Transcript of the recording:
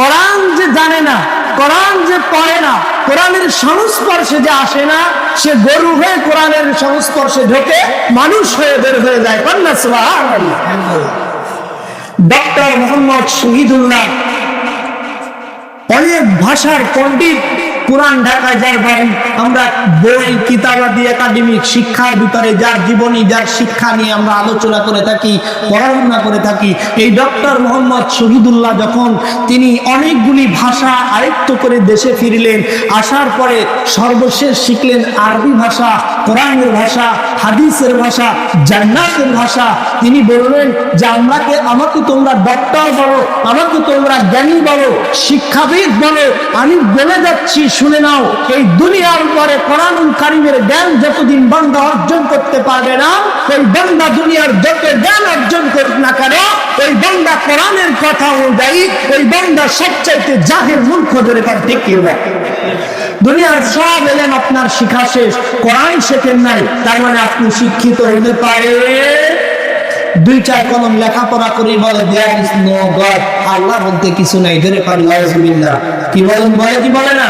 কোরআন যে জানে না, কোরআন যে পড়ে না, কোরআনের সংস্পর্শে যে আসে না, সে গরু হয়ে কোরআনের সংস্পর্শে ঢোকে, মানুষ হয়ে বের হয়ে যায়। কন্যা সুবহানাল্লাহ। ডক্টর মোহাম্মদ শহীদুল্লাহ অনেক ভাষার পণ্ডিত, পুরান ঢাকায় যার বাড়ি, আমরা বই কিতাবাদি একাডেমিক শিক্ষার ভিতরে যার জীবনী, যার শিক্ষা নিয়ে আমরা আলোচনা করে থাকি, পড়াশোনা করে থাকি। এই ডক্টর মোহাম্মদ শহীদুল্লাহ যখন তিনি অনেকগুলি ভাষা আয়ত্ত করে দেশে ফিরলেন, আসার পরে সর্বশেষ শিখলেন আরবি ভাষা, কোরআনের ভাষা, হাদিসের ভাষা, জান্নাতের ভাষা। তিনি বললেন যে আমাকে তোমরা ডক্টর বলো, আমাকে তোমরা জ্ঞানী বলো, শিক্ষাবিদ বলো, আমি বলে যাচ্ছি শুনে নাও। এই দুনিয়ার পরে কোরআনুল কারীমের জ্ঞান যতদিন বান্দা অর্জন করতে পারবে না, ওই বান্দা দুনিয়ার যত জ্ঞান অর্জন করুক না কেন, ওই বান্দা কোরআনের কথা অনুযায়ী ওই বান্দা সবচাইতে জাহিল মূর্খ, ধরে তার ঠিক কি হবে। দুনিয়ার সব এলেন আপনার শিক্ষা শেষ, কোরআন শেখেন নাই, তার মানে আপনি শিক্ষিত হতে পারে দুই চার কলম লেখাপড়া করে বলে দেয়ার ইজ নো গড, আল্লাহ বলতে কিছু নাই, ধরে পাল্লাহ কি বলেন, বলে কি বলে না।